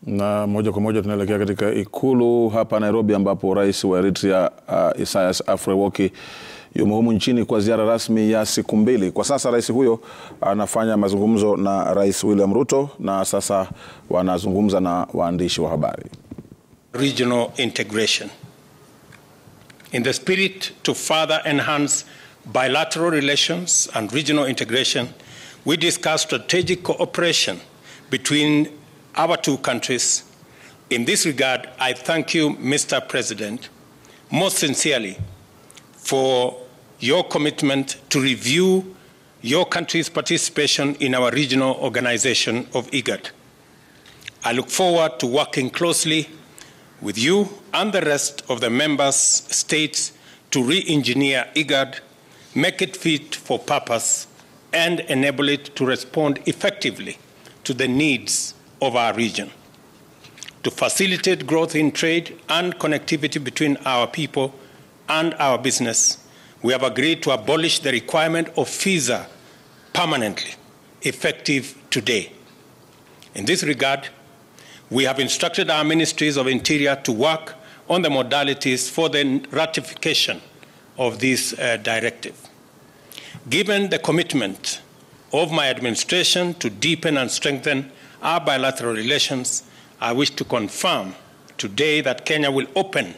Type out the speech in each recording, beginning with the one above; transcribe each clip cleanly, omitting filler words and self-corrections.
Na moja kwa moja tunaelekea katika ikulu hapa Nairobi ambapo rais wa Eritrea Isaias Afwerki yumo humu nchini kwa ziara rasmi ya siku mbili. Kwa sasa rais huyo anafanya mazungumzo na Rais William Ruto na sasa wanazungumza na waandishi wa habari. Regional integration. In the spirit to further enhance bilateral relations and regional integration, we discussed strategic cooperation between our two countries. In this regard, I thank you, Mr. President, most sincerely for your commitment to review your country's participation in our regional organization of IGAD. I look forward to working closely with you and the rest of the member states to re-engineer IGAD, make it fit for purpose, and enable it to respond effectively to the needs of our region. To facilitate growth in trade and connectivity between our people and our business, we have agreed to abolish the requirement of visa permanently, effective today. In this regard, we have instructed our ministries of Interior to work on the modalities for the ratification of this directive. Given the commitment of my administration to deepen and strengthen our bilateral relations, I wish to confirm today that Kenya will open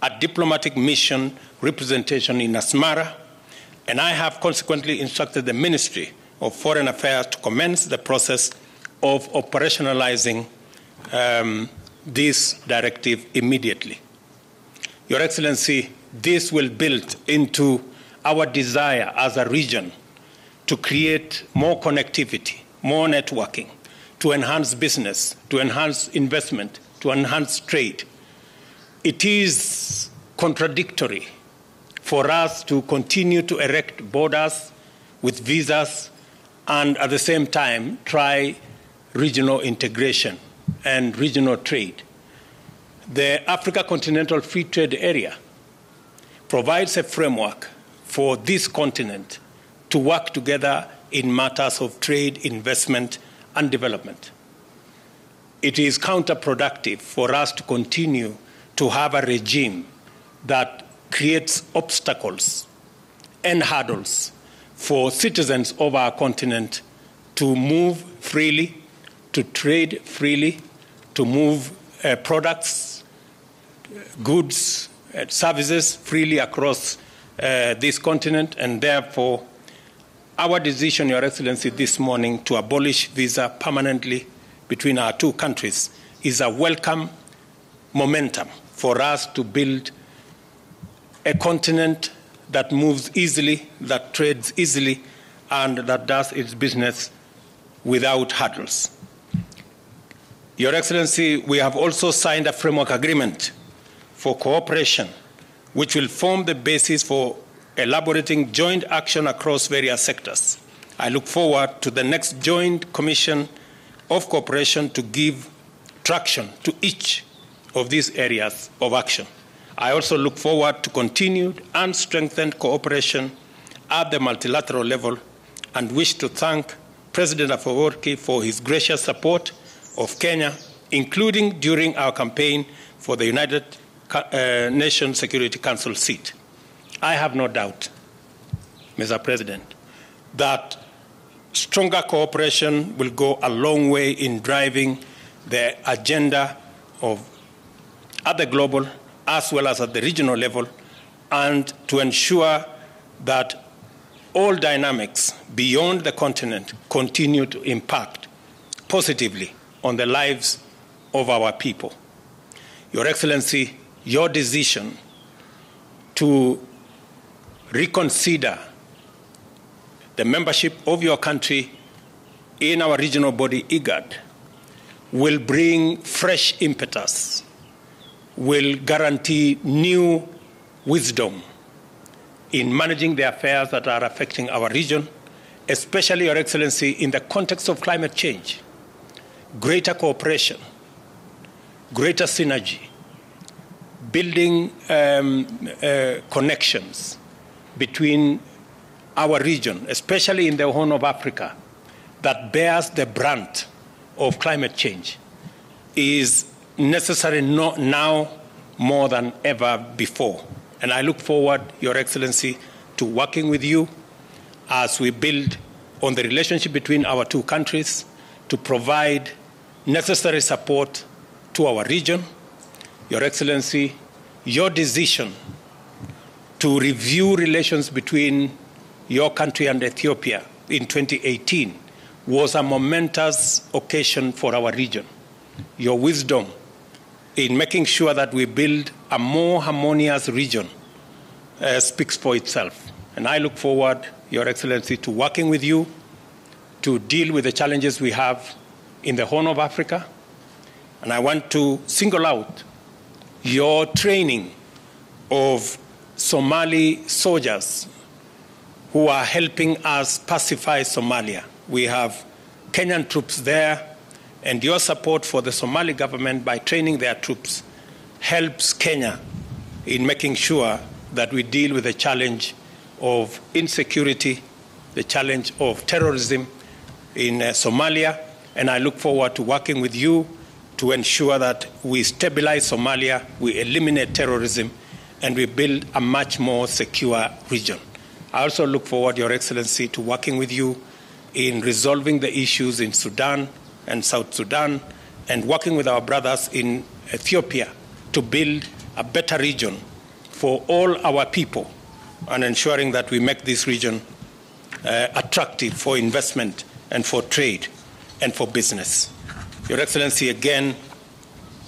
a diplomatic mission representation in Asmara, and I have consequently instructed the Ministry of Foreign Affairs to commence the process of operationalizing this directive immediately. Your Excellency, this will build into our desire as a region to create more connectivity, more networking, to enhance business, to enhance investment, to enhance trade. It is contradictory for us to continue to erect borders with visas and at the same time try regional integration and regional trade. The Africa Continental Free Trade Area provides a framework for this continent to work together in matters of trade, investment, and development. It is counterproductive for us to continue to have a regime that creates obstacles and hurdles for citizens of our continent to move freely, to trade freely, to move products, goods, services freely across this continent, and therefore our decision, Your Excellency, this morning to abolish visa permanently between our two countries is a welcome momentum for us to build a continent that moves easily, that trades easily, and that does its business without hurdles. Your Excellency, we have also signed a framework agreement for cooperation, which will form the basis for elaborating joint action across various sectors. I look forward to the next joint commission of cooperation to give traction to each of these areas of action. I also look forward to continued and strengthened cooperation at the multilateral level and wish to thank President Afwerki for his gracious support of Kenya, including during our campaign for the United Nations Security Council seat. I have no doubt, Mr. President, that stronger cooperation will go a long way in driving the agenda at the global as well as at the regional level, and to ensure that all dynamics beyond the continent continue to impact positively on the lives of our people. Your Excellency, your decision to reconsider the membership of your country in our regional body, IGAD, will bring fresh impetus, will guarantee new wisdom in managing the affairs that are affecting our region, especially, Your Excellency, in the context of climate change. Greater cooperation, greater synergy, building connections between our region, especially in the Horn of Africa, that bears the brunt of climate change, is necessary now more than ever before. And I look forward, Your Excellency, to working with you as we build on the relationship between our two countries to provide necessary support to our region. Your Excellency, your decision to review relations between your country and Ethiopia in 2018 was a momentous occasion for our region. Your wisdom in making sure that we build a more harmonious region speaks for itself. And I look forward, Your Excellency, to working with you to deal with the challenges we have in the Horn of Africa. And I want to single out your training of Somali soldiers who are helping us pacify Somalia. We have Kenyan troops there, and your support for the Somali government by training their troops helps Kenya in making sure that we deal with the challenge of insecurity, the challenge of terrorism in Somalia, and I look forward to working with you to ensure that we stabilize Somalia, we eliminate terrorism, and we build a much more secure region. I also look forward, Your Excellency, to working with you in resolving the issues in Sudan and South Sudan, and working with our brothers in Ethiopia to build a better region for all our people, and ensuring that we make this region attractive for investment and for trade and for business. Your Excellency, again,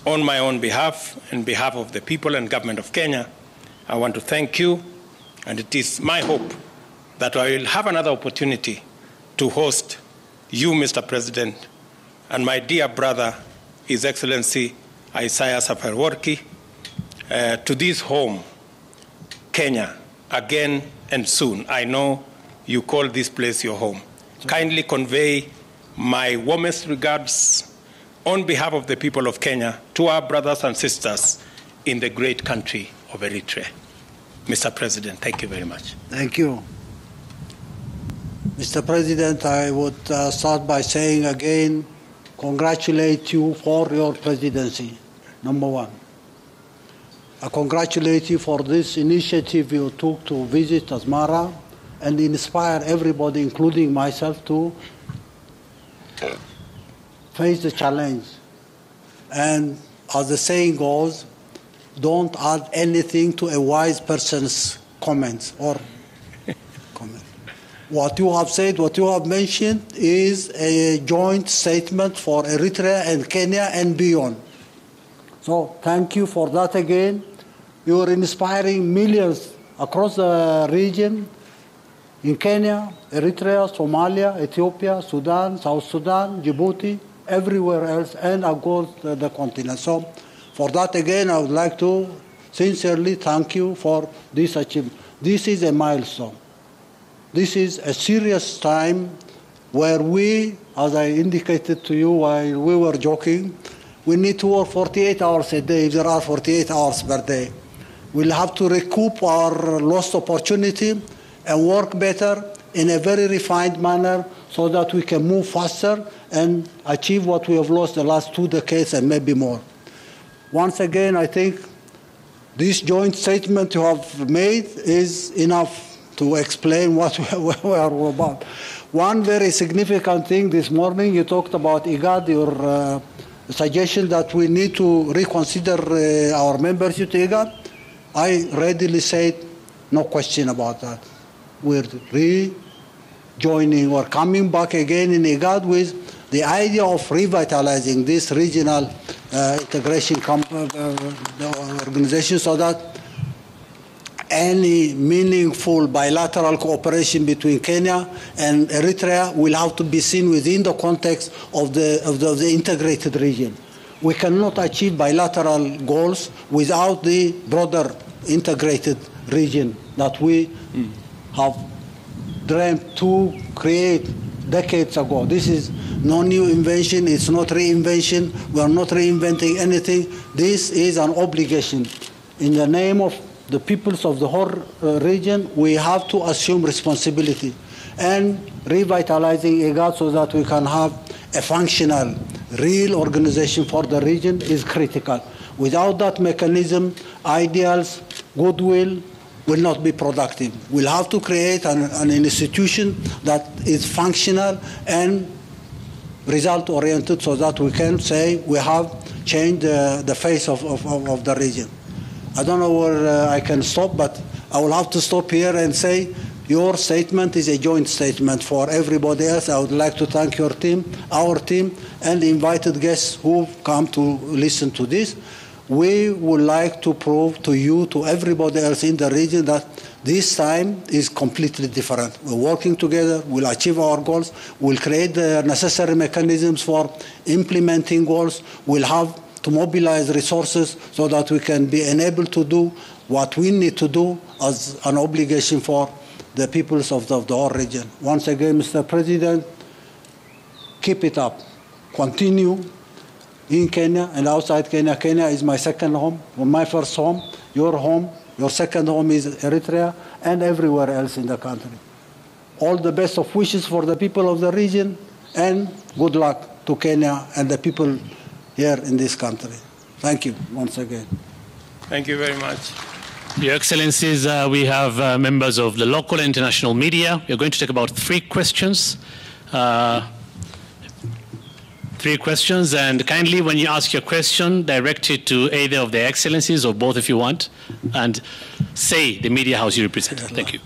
on my own behalf and behalf of the people and government of Kenya, I want to thank you, and it is my hope that I will have another opportunity to host you, Mr. President, and my dear brother, His Excellency Isaias Afwerki, to this home, Kenya, again and soon. I know you call this place your home. Kindly convey my warmest regards on behalf of the people of Kenya to our brothers and sisters in the great country of Eritrea. Mr. President, thank you very much. Thank you. Mr. President, I would start by saying again, congratulate you for your presidency, number one. I congratulate you for this initiative you took to visit Asmara and inspire everybody, including myself, to face the challenge. And as the saying goes, don't add anything to a wise person's comments or comment. What you have said, what you have mentioned is a joint statement for Eritrea and Kenya and beyond. So thank you for that again. You are inspiring millions across the region in Kenya, Eritrea, Somalia, Ethiopia, Sudan, South Sudan, Djibouti, everywhere else, and across the continent. So for that again, I would like to sincerely thank you for this achievement. This is a milestone. This is a serious time where we, as I indicated to you while we were joking, we need to work 48 hours a day if there are 48 hours per day. We'll have to recoup our lost opportunity and work better in a very refined manner so that we can move faster and achieve what we have lost the last 2 decades and maybe more. Once again, I think this joint statement you have made is enough to explain what we are about. One very significant thing this morning, you talked about IGAD, your suggestion that we need to reconsider our membership to IGAD. I readily said, no question about that. We're rejoining or coming back again in IGAD with the idea of revitalizing this regional integration organization so that any meaningful bilateral cooperation between Kenya and Eritrea will have to be seen within the context of the integrated region. We cannot achieve bilateral goals without the broader integrated region that we have dreamt to create decades ago. This is no new invention, it's not reinvention, we are not reinventing anything. This is an obligation. In the name of the peoples of the whole region, we have to assume responsibility and revitalizing IGAD so that we can have a functional real organization for the region is critical. Without that mechanism, ideals, goodwill will not be productive. We'll have to create an institution that is functional and result-oriented so that we can say we have changed the face of the region. I don't know where I can stop, but I will have to stop here and say your statement is a joint statement for everybody else. I would like to thank your team, our team, and the invited guests who come to listen to this. We would like to prove to you, to everybody else in the region, that this time is completely different. We're working together, we'll achieve our goals, we'll create the necessary mechanisms for implementing goals, we'll have to mobilize resources so that we can be enabled to do what we need to do as an obligation for the peoples of the whole region. Once again, Mr. President, keep it up. Continue in Kenya and outside Kenya. Kenya is my second home, my first home, your second home is Eritrea, and everywhere else in the country. All the best of wishes for the people of the region, and good luck to Kenya and the people here in this country. Thank you once again. Thank you very much. Your Excellencies, we have members of the local and international media. We're going to take about 3 questions. 3 questions, and kindly, when you ask your question, direct it to either of the Excellencies or both if you want, and say the media house you represent. Thank you.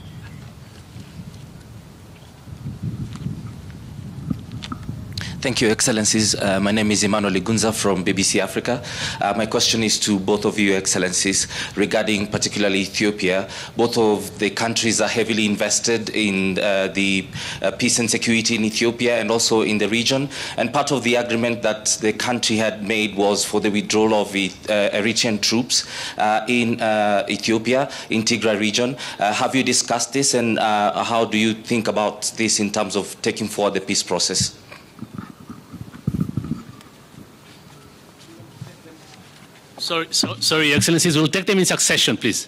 Thank you, Excellencies. My name is Emmanuel Igunza from BBC Africa. My question is to both of you, Excellencies, regarding particularly Ethiopia. Both of the countries are heavily invested in the peace and security in Ethiopia and also in the region. And part of the agreement that the country had made was for the withdrawal of Eritrean troops in Ethiopia, in Tigray region. Have you discussed this, and how do you think about this in terms of taking forward the peace process? Sorry, Excellencies, we'll take them in succession, please.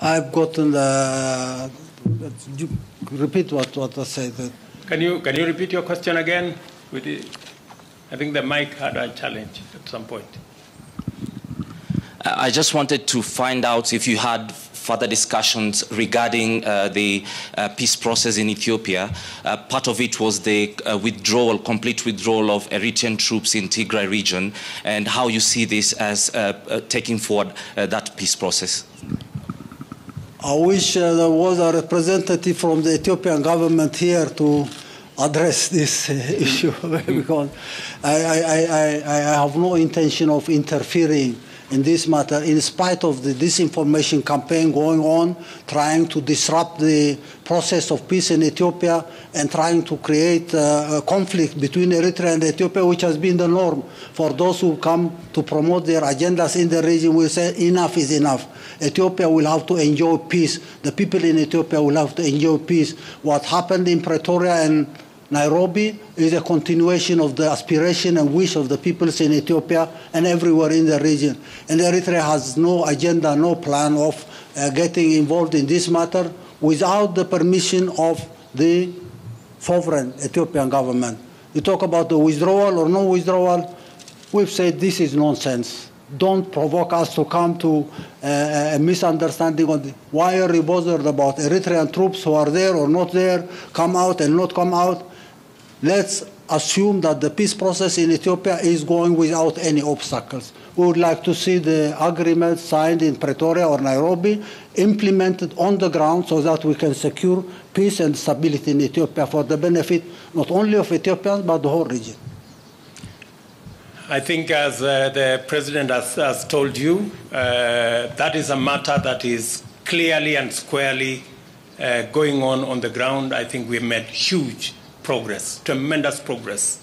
I've gotten the... Repeat what I said. Can you repeat your question again? I think the mic had a challenge at some point. I just wanted to find out if you had further discussions regarding the peace process in Ethiopia. Part of it was the complete withdrawal of Eritrean troops in Tigray region, and how you see this as taking forward that peace process. I wish there was a representative from the Ethiopian government here to address this issue, because I have no intention of interfering in this matter, in spite of the disinformation campaign going on, trying to disrupt the process of peace in Ethiopia and trying to create a conflict between Eritrea and Ethiopia, which has been the norm for those who come to promote their agendas in the region. We say enough is enough. Ethiopia will have to enjoy peace. The people in Ethiopia will have to enjoy peace. What happened in Pretoria and Nairobi is a continuation of the aspiration and wish of the peoples in Ethiopia and everywhere in the region. And Eritrea has no agenda, no plan of getting involved in this matter without the permission of the sovereign Ethiopian government. You talk about the withdrawal or no withdrawal, we've said this is nonsense. Don't provoke us to come to a misunderstanding on why are you bothered about Eritrean troops who are there or not there, come out and not come out. Let's assume that the peace process in Ethiopia is going without any obstacles. We would like to see the agreement signed in Pretoria or Nairobi implemented on the ground so that we can secure peace and stability in Ethiopia for the benefit not only of Ethiopians but the whole region. I think, as the President has told you, that is a matter that is clearly and squarely going on the ground. I think we've made huge progress, tremendous progress,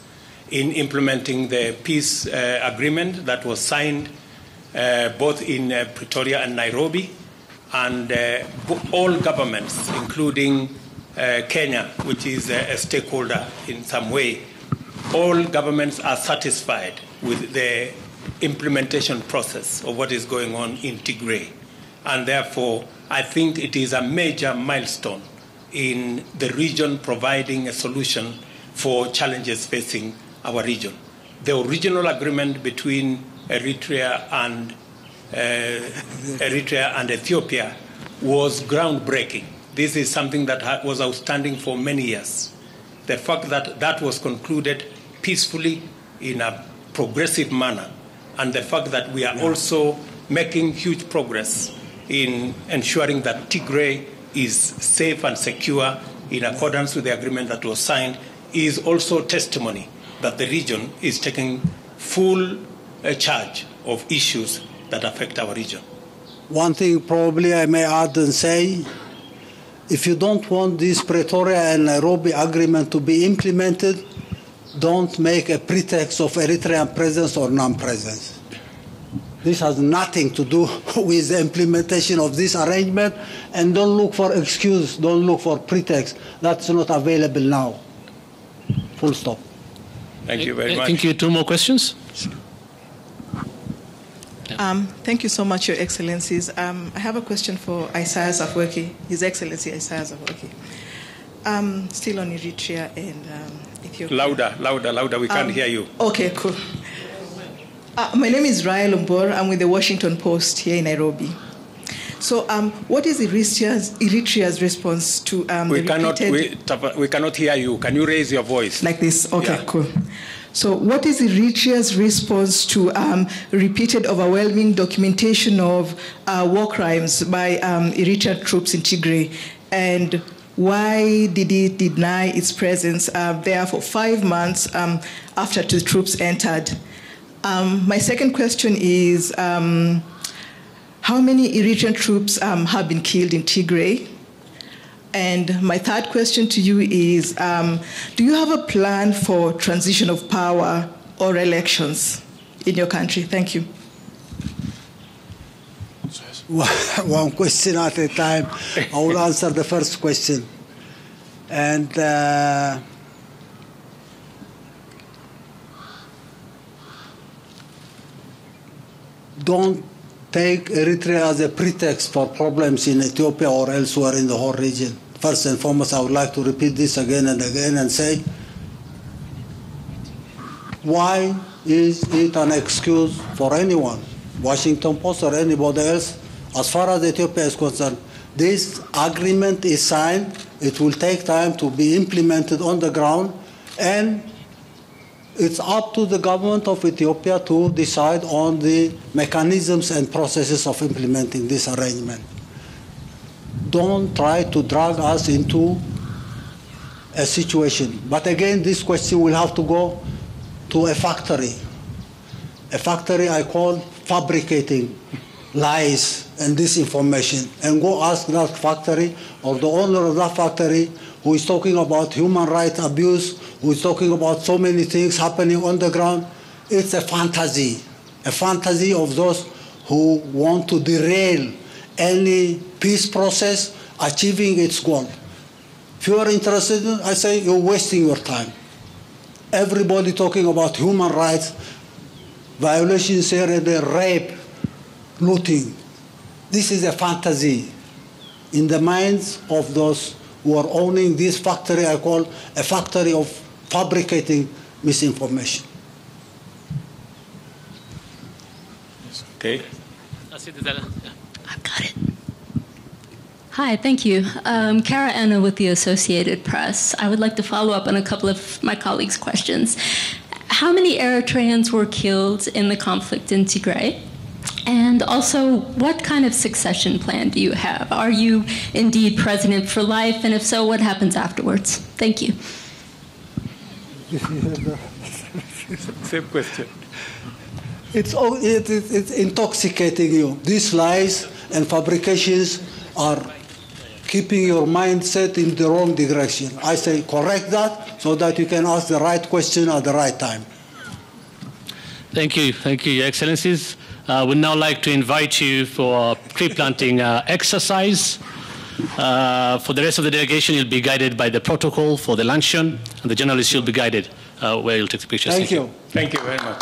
in implementing the peace agreement that was signed both in Pretoria and Nairobi, and all governments, including Kenya, which is a stakeholder in some way, all governments are satisfied with the implementation process of what is going on in Tigray. And therefore, I think it is a major milestone in the region providing a solution for challenges facing our region. the original agreement between Eritrea and Ethiopia was groundbreaking. This is something that was outstanding for many years. The fact that that was concluded peacefully in a progressive manner, and the fact that we are also making huge progress in ensuring that Tigray is safe and secure in accordance with the agreement that was signed is also testimony that the region is taking full charge of issues that affect our region. One thing probably I may add and say, if you don't want this Pretoria and Nairobi agreement to be implemented, don't make a pretext of Eritrean presence or non-presence. This has nothing to do with the implementation of this arrangement, and don't look for excuse, don't look for pretext. That's not available now. Full stop. Thank you very much. Thank you. Two more questions? Thank you so much, Your Excellencies. I have a question for Isaias Afwerki, His Excellency Isaias Afwerki. Still on Eritrea and Ethiopia. Louder, we can't hear you. Okay, cool. My name is Rael Umbor. I'm with the Washington Post here in Nairobi. So what is Eritrea's response to we cannot hear you. Can you raise your voice? Like this? Okay, yeah. Cool. So what is Eritrea's response to repeated overwhelming documentation of war crimes by Eritrean troops in Tigray? And why did it deny its presence there for 5 months after the troops entered? My second question is, how many Eritrean troops have been killed in Tigray? And my third question to you is, do you have a plan for transition of power or elections in your country? Thank you. One question at a time. I will answer the first question. And don't take Eritrea as a pretext for problems in Ethiopia or elsewhere in the whole region. First and foremost, I would like to repeat this again and again and say, why is it an excuse for anyone, Washington Post or anybody else, as far as Ethiopia is concerned? This agreement is signed. It will take time to be implemented on the ground, and it's up to the government of Ethiopia to decide on the mechanisms and processes of implementing this arrangement. Don't try to drag us into a situation. But again, this question will have to go to a factory. A factory I call fabricating lies and disinformation. And go ask that factory or the owner of that factory who is talking about human rights abuse, who is talking about so many things happening on the ground. It's a fantasy of those who want to derail any peace process achieving its goal. If you are interested, I say you're wasting your time. Everybody talking about human rights, violations here and there, rape, looting. This is a fantasy in the minds of those who are owning this factory I call a factory of fabricating misinformation. Okay. I've got it. Hi, thank you. Kara Anna with the Associated Press. I would like to follow up on a couple of my colleagues' questions. How many Eritreans were killed in the conflict in Tigray? And also, what kind of succession plan do you have? Are you indeed president for life? And if so, what happens afterwards? Thank you. Same question. It's intoxicating you. These lies and fabrications are keeping your mind set in the wrong direction. I say correct that so that you can ask the right question at the right time. Thank you, Your Excellencies. We'd now like to invite you for a tree planting exercise. For the rest of the delegation, you'll be guided by the protocol for the luncheon, and the journalists will be guided where you'll take the pictures. Thank you. Thank you very much.